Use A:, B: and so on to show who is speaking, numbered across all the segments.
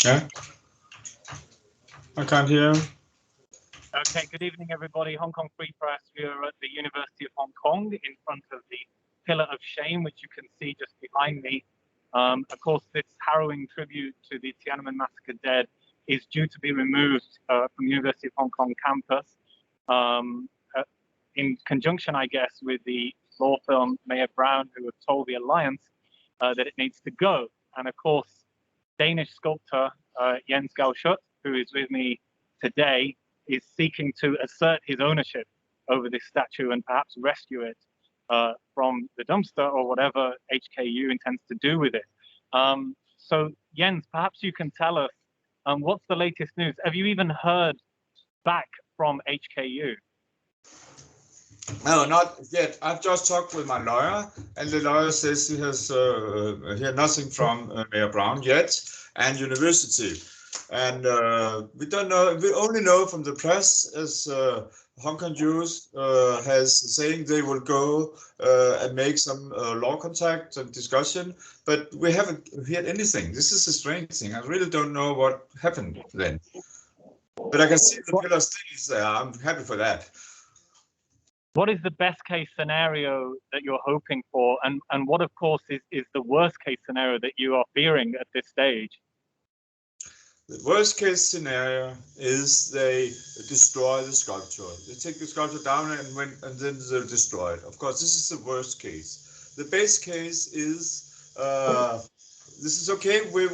A: Yeah, I can't hear.
B: Okay, good evening, everybody. Hong Kong Free Press. We are at the University of Hong Kong in front of the Pillar of Shame, which you can see just behind me. Of course, this harrowing tribute to the Tiananmen Massacre dead is due to be removed from the University of Hong Kong campus in conjunction, I guess, with the law firm Mayer Brown, who have told the Alliance that it needs to go. And of course, Danish sculptor Jens Galschiøt, who is with me today, is seeking to assert his ownership over this statue and perhaps rescue it from the dumpster or whatever HKU intends to do with it. So Jens, perhaps you can tell us what's the latest news? Have you even heard back from HKU?
A: No, not yet. I've just talked with my lawyer, and the lawyer says he has heard nothing from Mayor Brown yet, and university. And we don't know. We only know from the press as Hong Kong Jews has saying they will go and make some law contact and discussion, but we haven't heard anything. This is a strange thing. I really don't know what happened then. But I can see the pillar still is there. I'm happy for that.
B: What is the best case scenario that you're hoping for? And what, of course, is the worst case scenario that you are fearing at this stage?
A: The worst case scenario is they destroy the sculpture. They take the sculpture down and then they'll destroy it. Of course, this is the worst case. The best case is this is okay. We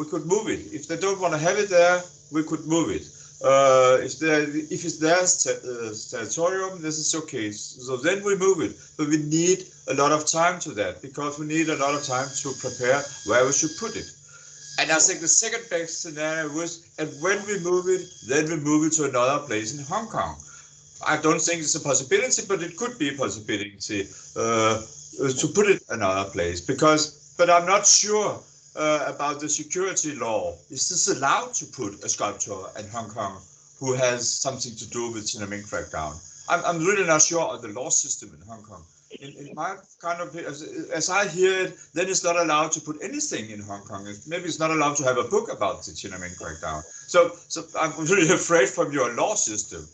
A: could move it. If they don't want to have it there, we could move it. If it's their territorium, this is okay. So then we move it. But we need a lot of time to that because we need a lot of time to prepare where we should put it. And I think the second best scenario was, and when we move it, then we move it to another place in Hong Kong. I don't think it's a possibility, but it could be a possibility to put it another place. But I'm not sure about the security law. Is this allowed to put a sculpture in Hong Kong who has something to do with Tiananmen crackdown? I'm really not sure of the law system in Hong Kong. In my kind of, as I hear it, then it's not allowed to put anything in Hong Kong. Maybe it's not allowed to have a book about the Tiananmen crackdown. So I'm really afraid from your law system.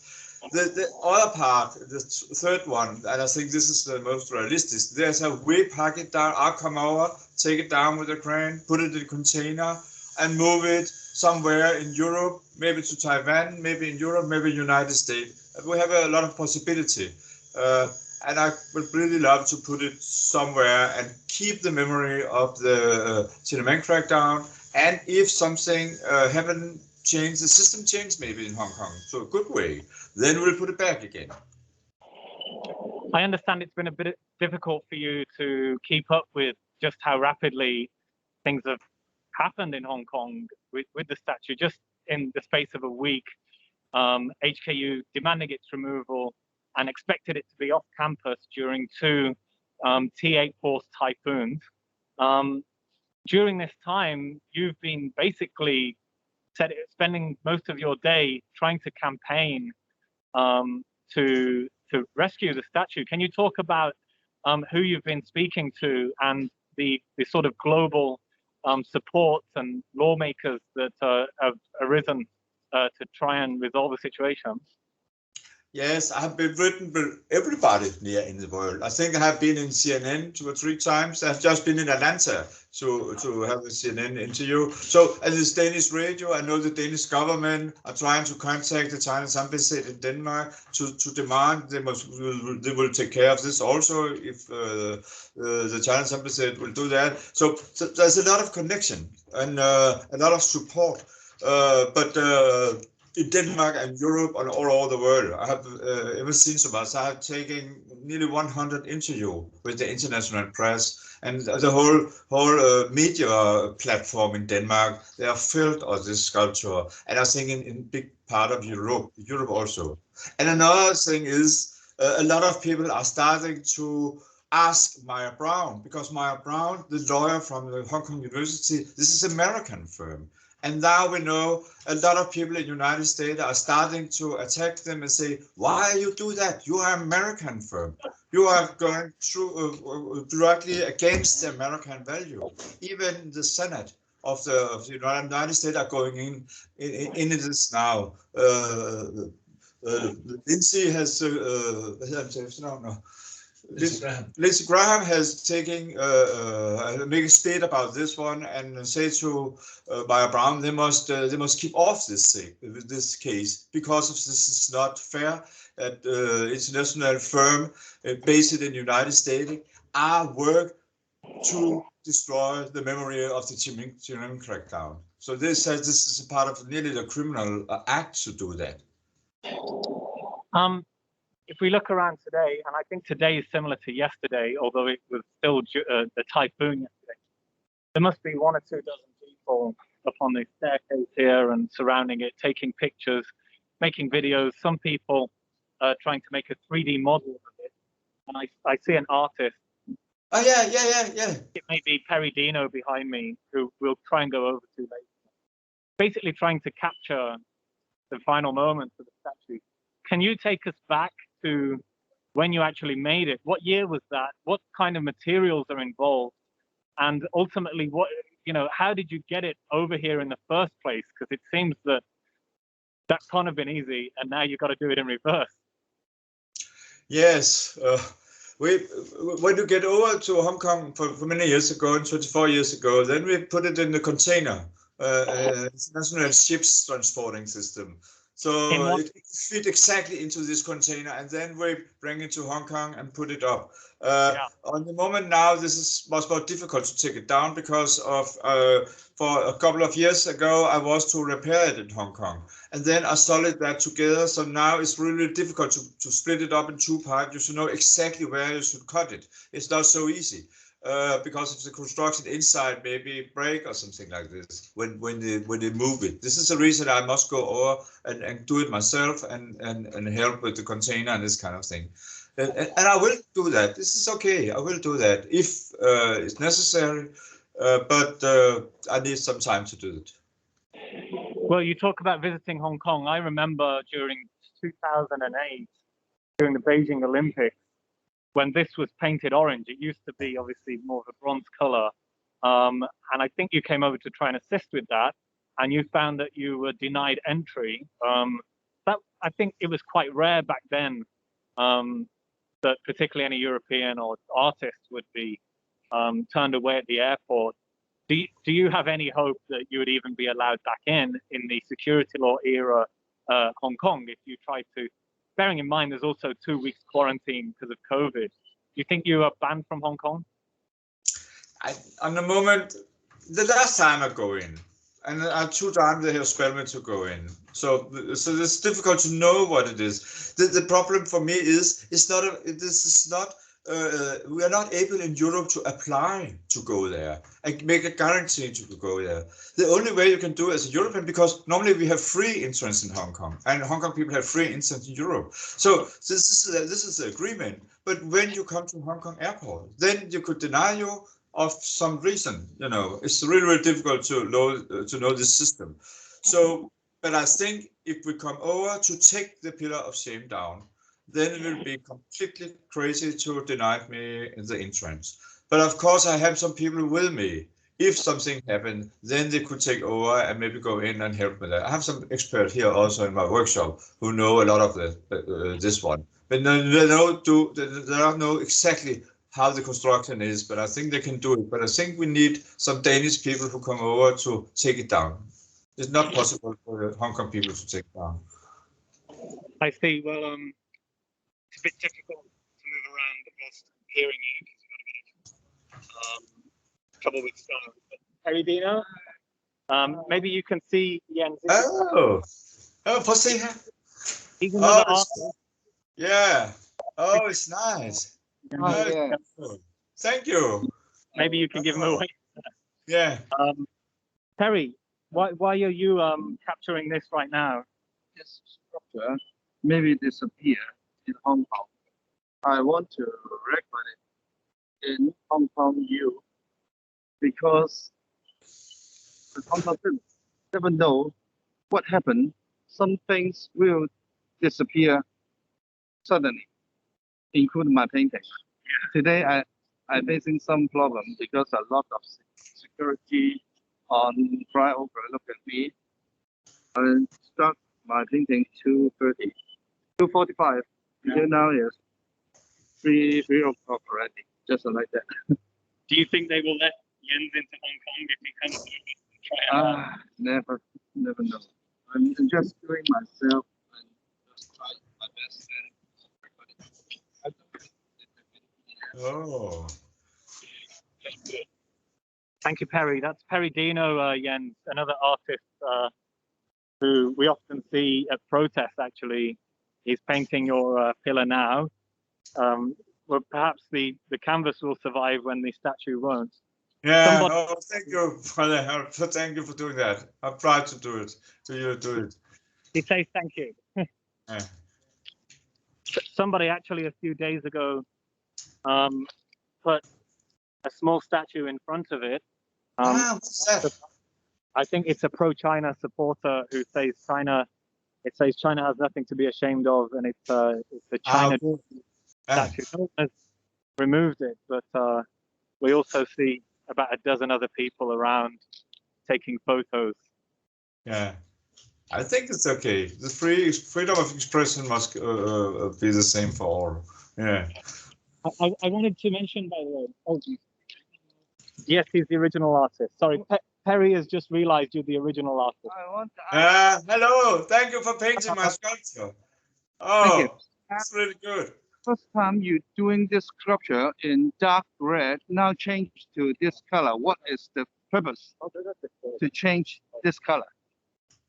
A: The other part, the third one, and I think this is the most realistic, there's a way pack it down, I'll come over, take it down with a crane, put it in a container, and move it somewhere in Europe, maybe to Taiwan, maybe in Europe, maybe United States. We have a lot of possibility. And I would really love to put it somewhere and keep the memory of the Tiananmen crackdown. And if something happened, change the system changed maybe in Hong Kong, so a good way, then we'll put it back again.
B: I understand it's been a bit difficult for you to keep up with just how rapidly things have happened in Hong Kong with the statue. Just in the space of a week, HKU demanding its removal and expected it to be off campus during two T8 force typhoons. During this time, you've been basically spending most of your day trying to campaign to rescue the statue. Can you talk about who you've been speaking to and the sort of global support and lawmakers that have arisen to try and resolve the situation?
A: Yes, I have been written with everybody near in the world. I think I have been in CNN 2 or 3 times. I've just been in Atlanta to have a CNN interview. So at this Danish radio, I know the Danish government are trying to contact the Chinese embassy in Denmark to demand they will take care of this also if the Chinese embassy will do that. So there's a lot of connection and a lot of support. In Denmark and Europe and all over the world, I have ever seen so much. I have taken nearly 100 interviews with the international press and the whole media platform in Denmark. They are filled with this sculpture, and I think in big part of Europe also. And another thing is a lot of people are starting to ask Mayer Brown, because Mayer Brown, the lawyer from the Hong Kong University, this is an American firm. And now we know a lot of people in the United States are starting to attack them and say, why you do that? You are an American firm. You are going through directly against the American value. Even the Senate of the United States are going in this now. Lindsey has Lindsey Graham has taken make a state about this one and say to Maya Brown they must keep off this case because of this is not fair that international firm based in the United States are work to destroy the memory of the Tiananmen crackdown. So this is a part of nearly the criminal act to do that.
B: If we look around today, and I think today is similar to yesterday, although it was still the typhoon yesterday, there must be 1 or 2 dozen people up on the staircase here and surrounding it, taking pictures, making videos. Some people trying to make a 3D model of it. And I see an artist.
A: Oh, yeah.
B: It may be Perry Dino behind me, who we'll try and go over to later. Basically trying to capture the final moments of the statue. Can you take us back to when you actually made it? What year was that? What kind of materials are involved? And ultimately, how did you get it over here in the first place? Because it seems that can't have been easy, and now you've got to do it in reverse.
A: Yes. When you get over to Hong Kong for many years ago, 24 years ago, then we put it in the container, international ships transporting system. So it fit exactly into this container, and then we bring it to Hong Kong and put it up. On the moment now, this is much more difficult to take it down because of for a couple of years ago, I was to repair it in Hong Kong, and then I soldered that together. So now it's really difficult to split it up in 2 parts. You should know exactly where you should cut it. It's not so easy. Because of the construction inside maybe break or something like this when they move it. This is the reason I must go over and do it myself and help with the container and this kind of thing. And I will do that. This is okay. I will do that if it's necessary, but I need some time to do it.
B: Well, you talk about visiting Hong Kong. I remember during 2008, during the Beijing Olympics, when this was painted orange. It used to be obviously more of a bronze color. And I think you came over to try and assist with that, and you found that you were denied entry. I think it was quite rare back then that particularly any European or artist would be turned away at the airport. Do you have any hope that you would even be allowed back in the security law era Hong Kong if you tried to? Bearing in mind, there's also 2 weeks quarantine because of COVID. Do you think you are banned from Hong Kong?
A: On the moment, the last time I go in, and 2 times they have spelled me to go in. So it's difficult to know what it is. The problem for me is we are not able in Europe to apply to go there and make a guarantee to go there. The only way you can do it as a European, because normally we have free entrance in Hong Kong, and Hong Kong people have free entrance in Europe. So this is the agreement. But when you come to Hong Kong airport, then you could deny you of some reason. It's really, really difficult to know this system. So, but I think if we come over to take the pillar of shame down, then it will be completely crazy to deny me the entrance. But of course, I have some people with me. If something happened, then they could take over and maybe go in and help me there. I have some experts here also in my workshop who know a lot of this one. But they don't know exactly how the construction is, but I think they can do it. But I think we need some Danish people who come over to take it down. It's not possible for the Hong Kong people to take it down.
B: I see. Well, it's a bit difficult to move around whilst hearing you because you've got a bit of trouble with sound. But Perry Dino, maybe you can see Jens.
A: See here.
B: He's another artist.
A: Yeah. Oh, it's nice.
B: Yeah.
A: Thank you.
B: Maybe you can give him away.
A: Yeah.
B: Perry, why are you capturing this right now?
C: This sculpture maybe disappear in Hong Kong. I want to record it in Hong Kong U because the Hong Kong people never know what happened. Some things will disappear suddenly, including my painting. Today, I'm facing some problem because a lot of security on flyover look at me. I start my painting 2:30, 2:45. Until now is 3 o'clock already, just like that.
B: Do you think they will let Jens into Hong Kong if he comes to try it out?
C: Never know. I'm just doing myself and just try my best.
A: Oh.
B: Thank you, Perry. That's Perry Dino, Jens, another artist who we often see at protests, actually. He's painting your pillar now. Well, perhaps the canvas will survive when the statue won't.
A: Yeah, thank you for the help. Thank you for doing that. I've tried to do it. You do it.
B: He says thank you.
A: Yeah.
B: Somebody actually a few days ago put a small statue in front of it.
A: What's that?
B: I think it's a pro-China supporter who says China. It says China has nothing to be ashamed of, and it's the China statue. No one has removed it, but we also see about a dozen other people around taking photos.
A: Yeah, I think it's okay. The freedom of expression must be the same for all. Yeah.
B: I wanted to mention, by the way. Oh, yes, he's the original artist. Sorry, Perry has just realized you're the original artist.
A: Hello, thank you for painting my sculpture.
C: Thank you.
A: That's really good.
C: First time you doing this sculpture in dark red, now change to this color. What is the purpose to change this color?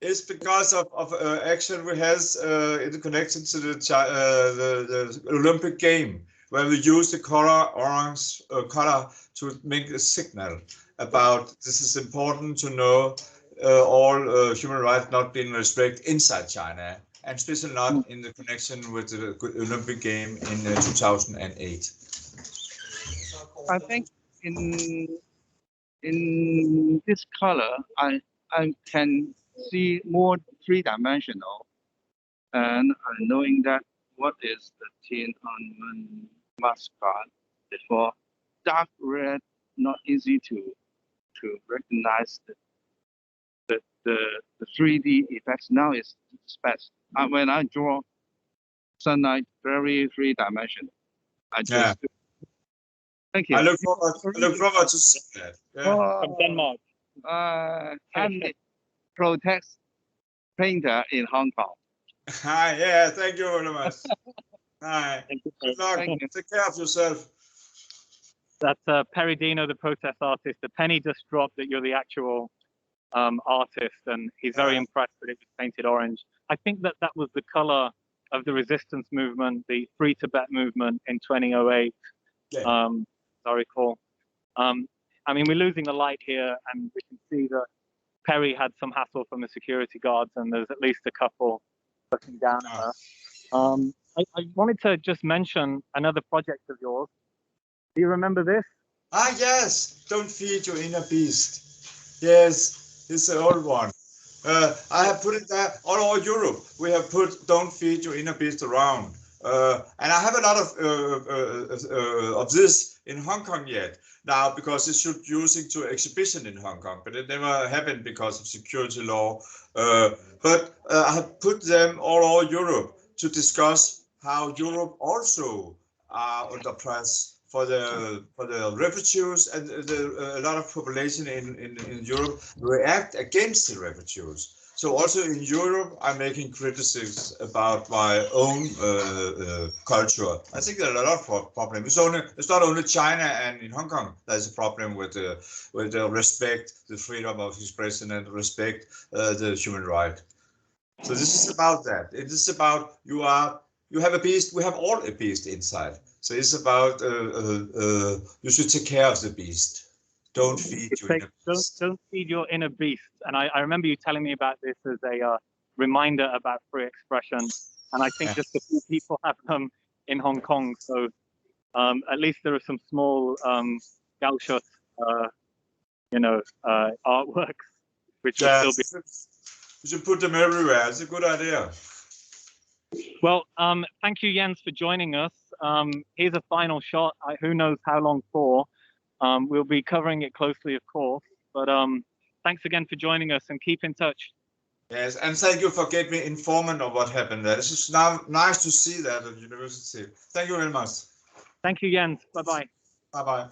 A: It's because of action we has in connection to the Olympic game, where we use the color orange color to make a signal about this is important to know all human rights not being respected inside China, and especially not in the connection with the Olympic game in 2008.
C: I think in this color, I can see more three-dimensional, and knowing that what is the Tiananmen Massacre before, dark red not easy to recognize the 3D effects. Now is best. When I draw sunlight, very three-dimensional. I just thank you.
A: I look forward to seeing that. Yeah.
B: From Denmark.
C: I'm the protest painter in Hong Kong.
A: Hi, yeah, thank you very much. Hi. Good luck. Take care of yourself.
B: That's Perry Dino, the protest artist. The penny just dropped that you're the actual artist, and he's very impressed that it was painted orange. I think that was the color of the resistance movement, the Free Tibet movement in 2008.
A: Yeah.
B: I recall. I mean, we're losing the light here, and we can see that Perry had some hassle from the security guards, and there's at least a couple looking down at her. I wanted to just mention another project of yours. Do you remember this?
A: Yes. Don't feed your inner beast. Yes, it's an old one. I have put it there all over Europe. We have put "Don't feed your inner beast" around, and I have a lot of this in Hong Kong yet now, because it's using to exhibition in Hong Kong, but it never happened because of security law. But I have put them all over Europe to discuss how Europe also are under press for the refugees, and a lot of population in Europe react against the refugees. So also in Europe, I'm making criticisms about my own culture. I think there are a lot of problems. It's not only China and in Hong Kong there's a problem with the respect, the freedom of expression, and respect the human right. So this is about that. It is about you have a beast. We have all a beast inside. So it's about you should take care of the beast. Don't feed your inner beast.
B: Don't feed your inner beast. And I remember you telling me about this as a reminder about free expression. And I think just a few people have them in Hong Kong. So at least there are some small Galschiøt, artworks which will still be.
A: We should put them everywhere. It's a good idea.
B: Well, thank you, Jens, for joining us. Here's a final shot. Who knows how long for? We'll be covering it closely, of course. But thanks again for joining us, and keep in touch.
A: Yes, and thank you for getting me informed of what happened there. It's just now nice to see that at university. Thank you very much.
B: Thank you, Jens. Bye-bye.
A: Bye-bye.